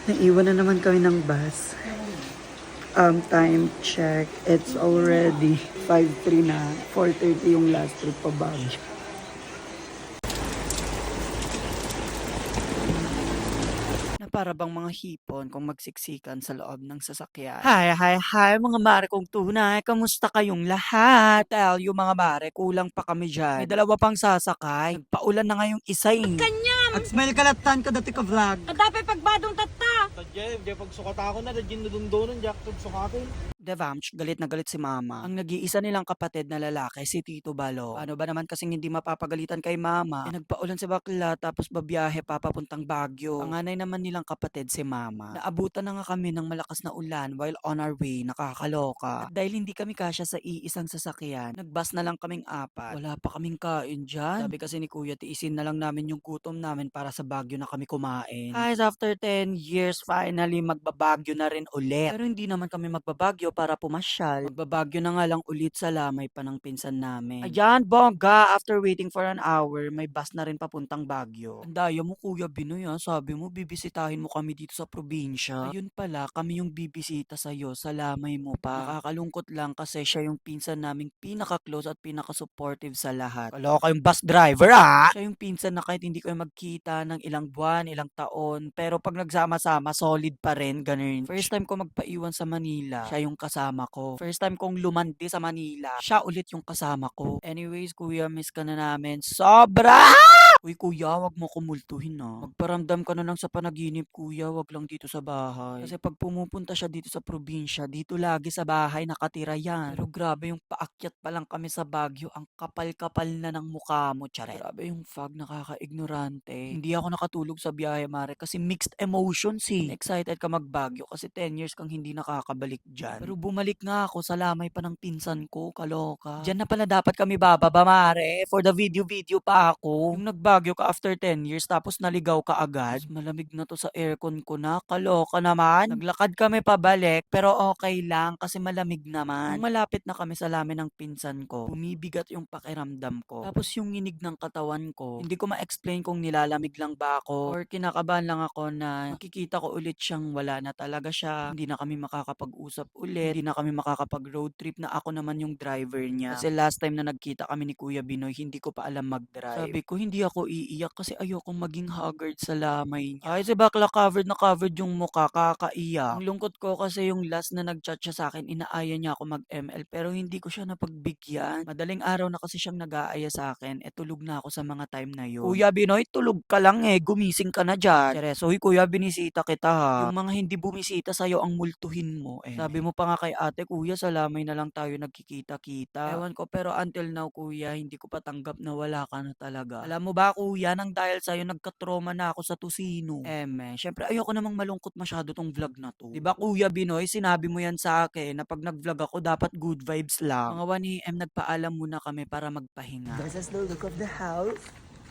Naiwan na naman kami ng bus. Time check. It's already 5:03 na. 4:30 yung last trip pa Baguio. Na para bang mga hipon kung magsiksikan sa loob ng sasakyan. Hi mga mare kong tunay. Kamusta kayong lahat? Tell you mga mare, kulang pa kami dyan. May dalawa pang sasakay. Nagpaulan na ngayong isa eh. Kanyam! Agsmail kalatan ka dati ka vlog. Kadapi pagbadong tatta! Tadya, di pag sukat ako na, dadyan na dundunan, jack tug sukatin. Devamch, galit na galit si mama. Ang nag-iisa nilang kapatid na lalaki, si Tito Balo. Ano ba naman kasing hindi mapapagalitan kay mama? Nagpaulan si bakla tapos babiyahe papapuntang Baguio. Panganay naman nilang kapatid si mama. Naabutan na nga kami ng malakas na ulan while on our way, nakakaloka. At dahil hindi kami kasya sa iisang sasakyan, nagbus na lang kaming apat. Wala pa kaming kain dyan. Sabi kasi ni kuya, tiisin na lang namin yung gutom namin para sa Baguio na kami kumain. Guys, after 10 years, finally magbabagyo na rin ulit. Pero hindi naman kami magbabagyo para pumasyal. Magbabagyo na nga lang ulit sa lamay pa ng pinsan namin. Ayan, bongga! After waiting for an hour, may bus na rin papuntang Baguio. Ang daya mo, Kuya Binoy, ha? Sabi mo, bibisitahin mo kami dito sa probinsya. Ayun pala, kami yung bibisita sa'yo sa lamay mo pa. Nakakalungkot lang kasi siya yung pinsan naming pinaka-close at pinaka-supportive sa lahat. Kaloka yung bus driver, ha? Siya yung pinsan na kahit hindi kayo magkita ng ilang buwan, ilang taon, pero pag nagsama-sama, solid pa rin, ganun. First time ko magpaiwan sa Manila, siya yung kasama ko. First time kong lumandi sa Manila, siya ulit yung kasama ko. Anyways, kuya, miss ka na namin. Sobra! Uy, kuya, wag mo kumultuhin na. Magparamdam ka na lang sa panaginip, kuya, wag lang dito sa bahay. Kasi pag pumupunta siya dito sa probinsya, dito lagi sa bahay nakatira yan. Pero grabe yung paakyat pa lang kami sa Baguio, ang kapal-kapal na ng mukha mo, charet. Grabe yung fog, nakaka-ignorante. Hindi ako nakatulog sa biyahe, mare, kasi mixed emotions eh. Excited ka mag-Baguio kasi 10 years kang hindi nakakabalik dyan. Pero bumalik nga ako sa lamay pa ng pinsan ko, kaloka. Diyan na pala dapat kami bababa, mare. For the video pa ako. Yung nagbagyo ka after 10 years tapos naligaw ka agad. Mas malamig na to sa aircon ko na, kaloka naman. Naglakad kami pabalik pero okay lang kasi malamig naman. Nung malapit na kami sa lamin ng pinsan ko, bumibigat yung pakiramdam ko. Tapos yung nginig ng katawan ko, hindi ko ma-explain kung nilalamig lang ba ako or kinakabahan lang ako na makikita ko ulit siyang wala na talaga siya. Hindi na kami makakapag-usap ulit. Hindi na kami makakapag-road trip na ako naman yung driver niya. Kasi last time na nagkita kami ni Kuya Binoy, hindi ko pa alam mag-drive. Sabi ko, hindi ako iiyak kasi ayokong maging haggard sa lamay niya. Ay, si bakla covered na covered yung mukha, kakaiyak. Ang lungkot ko kasi yung last na nag-chat siya sa akin, inaaya niya ako mag-ML pero hindi ko siya napagbigyan. Madaling araw na kasi siyang nag-aaya sa akin, tulog na ako sa mga time na yun. Kuya Binoy, tulog ka lang gumising ka na dyan. Seryoso, huy kuya, binisita kita ha. Yung mga hindi bumisita sa'yo ang multuhin mo Sabi mo pa nga kay ate, kuya, sa lamay na lang tayo nagkikita-kita. Ewan ko, pero until now, kuya, hindi ko patanggap na wala ka na talaga. Alam mo ba, kuya, nang dahil sa'yo, nagka-trauma na ako sa tusino. Syempre, ayoko namang malungkot masyado tong vlog na to. Diba, kuya Binoy, sinabi mo yan sa akin na pag nag-vlog ako, dapat good vibes lang. Mga 1 AM, nagpaalam muna kami para magpahinga. This is the look of the house.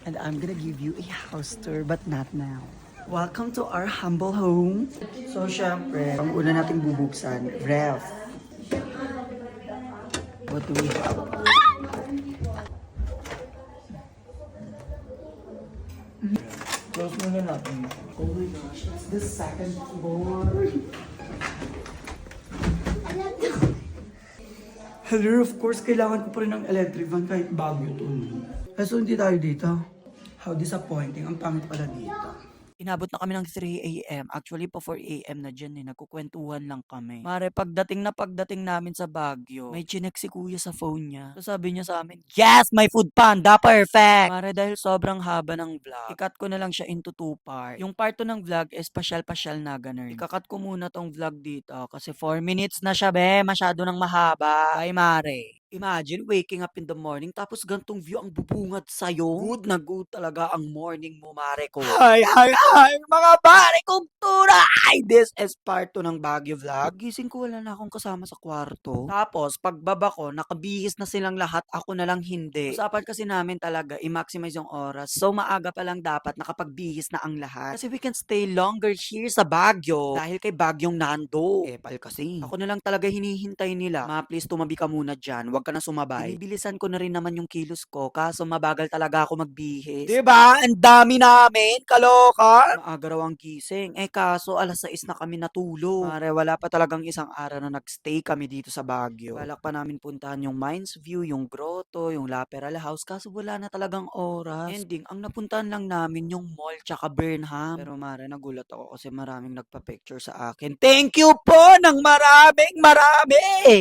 And I'm gonna give you a house tour, but not now. Welcome to our humble home. So, syempre, ang una nating bubuksan, ref. What do we have? Close muna natin. Oh my gosh, it's the second floor. Hello, of course, kailangan ko pa rin ng electric fan kahit bago ito. Kaso hindi tayo dito. How disappointing. Ang pangit pala dito. Inabot na kami ng 3 AM. Actually, pa 4 AM na dyan Nagkukwentuhan lang kami. Mare, pagdating namin sa Baguio, may chinek si kuya sa phone niya. So sabi niya sa amin, yes, my food panda, perfect! Mare, dahil sobrang haba ng vlog, ikat ko na lang siya into 2 part. Yung part 2 ng vlog is pasyal-pasyal na ganun. Ikakat ko muna tong vlog dito kasi 4 minutes na siya, be. Masyado nang mahaba. Bye, Mare. Imagine waking up in the morning tapos gantong view ang bubungad sa'yo. Good na good talaga ang morning mo, mare ko. Hi, mga pare kong tunay! This is part 2 ng Baguio vlog. Gising ko, wala na akong kasama sa kwarto. Tapos, pagbaba ko, nakabihis na silang lahat, ako na lang hindi. Usapan kasi namin talaga, i-maximize yung oras. So, maaga pa lang dapat nakapagbihis na ang lahat. Kasi we can stay longer here sa Baguio. Dahil kay Bagyong Nando. Pal kasi. Ako na lang talaga hinihintay nila. Ma, please tumabi ka muna dyan. Wag wag ka na sumabay. Binibilisan ko na rin naman yung kilos ko, kaso mabagal talaga ako magbihis. 'Di ba? Ang dami namin, kaloka. Maaga raw ang gising. Kaso 6:00 na kami natulog. Mare, wala pa talagang isang araw na nagstay kami dito sa Baguio. Balak pa namin puntahan yung Mines View, yung Grotto, yung La Peral House, kaso wala na talagang oras. Ending, ang napuntahan lang namin yung mall tsaka Burnham. Pero mare, nagulat ako kasi maraming nagpa-picture sa akin. Thank you po ng marami!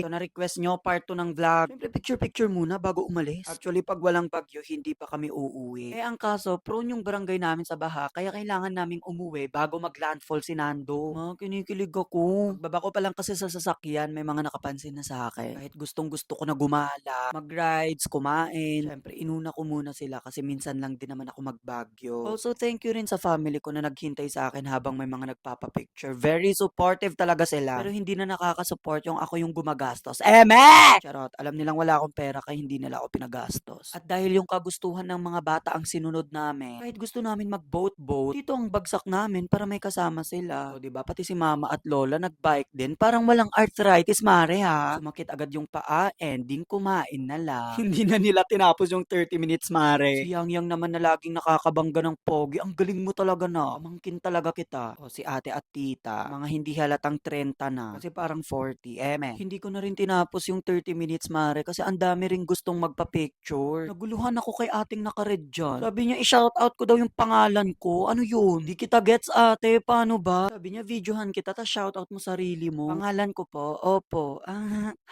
Ito na request nyo, part 2 ng vlog. Siyempre, picture-picture muna bago umalis. Actually, pag walang bagyo, hindi pa kami uuwi. Ang kaso, prone yung barangay namin sa baha, kaya kailangan naming umuwi bago mag-landfall si Nando. Kinikilig ako. Pagbaba ko pa lang kasi sa sasakyan, may mga nakapansin na sa akin. Kahit gustong gusto ko na gumala, mag-rides, kumain. Siyempre, inuna ko muna sila kasi minsan lang din naman ako magbagyo. Also, thank you rin sa family ko na naghintay sa akin habang may mga nagpapapicture. Very supportive talaga sila. Pero hindi na nakakasupport yung ako yung gumagastos. Eme! Charot, alam nilang wala akong pera kaya hindi nila ako pinagastos. At dahil yung kagustuhan ng mga bata ang sinunod namin, kahit gusto namin mag-boat, dito ang bagsak namin para may kasama sila. O diba, pati si mama at lola nagbike din. Parang walang arthritis, mare ha. Sumakit agad yung paa, ending kumain na lang. Hindi na nila tinapos yung 30 minutes, mare. Si Yang naman na laging nakakabangga ng pogi. Ang galing mo talaga na. Pamangkin talaga kita. O si ate at tita, mga hindi halatang 30 na. Kasi parang 40. Hindi ko na rin tinapos yung 30 minutes, mare, kasi ang dami rin gustong magpa-picture. Naguluhan ako kay ating nakared dyan. Sabi niya, i-shoutout ko daw yung pangalan ko. Ano yun? Di kita gets, ate. Paano ba? Sabi niya, videohan kita, tas shoutout mo sarili mo. Pangalan ko po? Opo.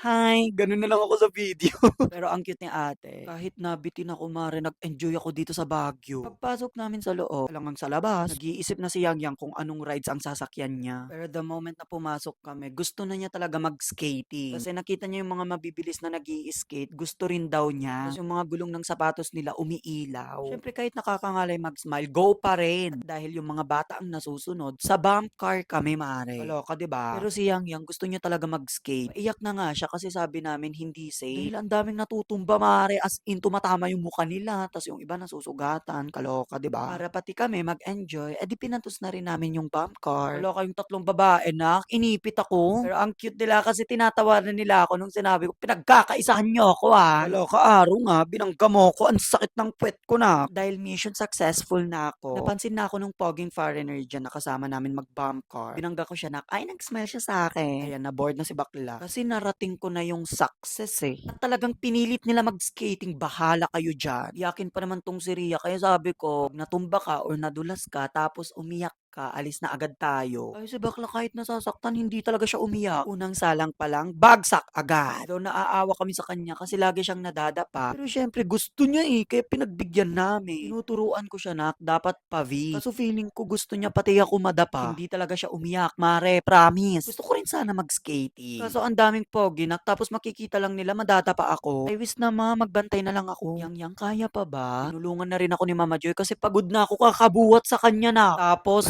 Hi. Ganun na lang ako sa video. Pero ang cute ni ate. Kahit nabitin ako, mare, nag-enjoy ako dito sa Baguio. Pagpasok namin sa loob, alangang sa labas, nag-iisip na si Yang kung anong rides ang sasakyan niya. Pero the moment na pumasok kami, gusto na niya talaga mag-skating. Kasi nakita niya yung mga mabibilis na nag-i-skate, gusto rin daw niya. Tapos yung mga gulong ng sapatos nila umiilaw. Siyempre kahit nakakangalay mag-smile, go pa rin. At dahil yung mga bata ang nasusunod, sa bump car kami, mare. Kaloka, diba? Pero si Yang gusto niya talaga mag-skate. Iyak na nga siya kasi sabi namin hindi safe. Dahil ang daming natutumba, mare, as in tumatama yung mukha nila, tapos yung iba nasusugatan. Kaloka, diba? Para pati kami mag-enjoy, edi pinatos na rin namin yung bump car. Kaloka yung tatlong babae na, inipit ako. Pero ang cute nila kasi tinatawanan nila ako nung sinabi ko, pinagkakaisahan niyo ako ha. Kaloka, araw nga, binangga mo ko, ang sakit ng puwet ko na. Dahil mission successful na ako, napansin na ako nung poging foreigner dyan na kasama namin mag-bump car. Binangga ko siya na, ay, nag-smile siya sa akin. Ayan, na-board na si bakla. Kasi narating ko na yung success At talagang pinilit nila mag-skating, bahala kayo dyan. Iyakin pa naman tong si Ria, kaya sabi ko, pag natumba ka or nadulas ka, tapos umiyak ka, alis na agad tayo. Ay, si bakla kahit nasasaktan, hindi talaga siya umiyak. Unang salang pa lang, bagsak agad. Though naaawa kami sa kanya kasi lagi siyang nadadapa. Pero syempre, gusto niya kaya pinagbigyan namin. Tinuturuan ko siya na dapat pa-V. Kaso feeling ko gusto niya pati ako madapa. Hindi talaga siya umiyak, mare, promise. Gusto ko rin sana mag-skating. Kaso ang daming pogi tapos makikita lang nila madadapa ako. I wish na magbantay na lang ako. Yang kaya pa ba? Tinulungan na rin ako ni Mama Joy kasi pagod na ako kakabuhat sa kanya na. Tapos,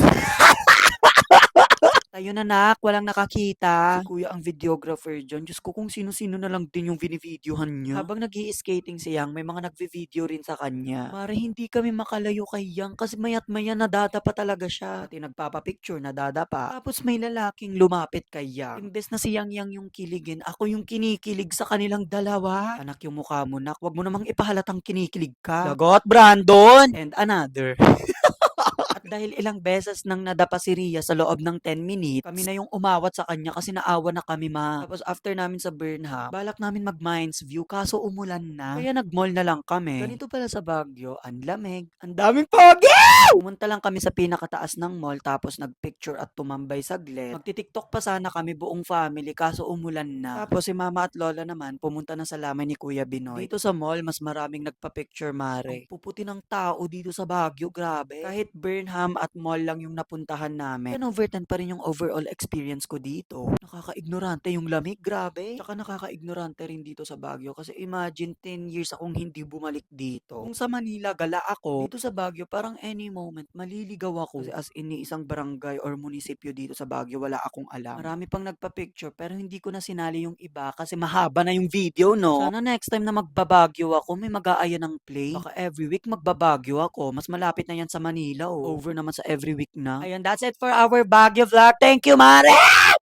tayo na nak, walang nakakita. Si kuya ang videographer dyan. Diyos ko kung sino-sino na lang din yung vinivideohan niya. Habang nag skating si Yang, may mga nagvi-video rin sa kanya. Mare, hindi kami makalayo kay Yang kasi mayat maya nadadapa talaga siya. Pati nagpapapicture, nadadapa. Tapos may lalaking lumapit kay Yang. Imbes na si Yang yung kiligin, ako yung kinikilig sa kanilang dalawa. Anak yung mukha mo nak, wag mo namang ipahalatang kinikilig ka. Lagot, Brandon! And another. At dahil ilang beses nang nadapa si Ria sa loob ng 10 minutes, kami na yung umawat sa kanya kasi naawa na kami Tapos after namin sa Burnham, balak namin mag-Mines View kaso umulan na. Kaya nag-mall na lang kami. Ganito pala sa Baguio, ang lamig, ang daming pogi! Pumunta lang kami sa pinakataas ng mall tapos nagpicture at tumambay saglit. Magti-TikTok pa sana kami buong family kaso umulan na. Tapos si mama at lola naman pumunta na sa lamay ni Kuya Binoy. Dito sa mall, mas maraming nagpa-picture, mare. Ang puputi ng tao dito sa Baguio, grabe. Kahit Burnham at mall lang yung napuntahan namin, 10 over 10 pa rin yung overall experience ko dito. Nakaka-ignorante yung lamig, grabe. Tsaka nakaka-ignorante rin dito sa Baguio kasi imagine 10 years akong hindi bumalik dito. Kung sa Manila, gala ako, dito sa Baguio, parang any moment, maliligaw ako. Kasi as in, isang barangay or munisipyo dito sa Baguio, wala akong alam. Marami pang nagpa-picture pero hindi ko na sinali yung iba kasi mahaba na yung video, no? Sana next time na magbabagyo ako, may mag-aaya ng play. Baka every week magbabagyo ako. Mas malapit na yan sa Manila, oh. Over naman sa every week na. Ayun, that's it for our Baguio vlog. Thank you, Mare!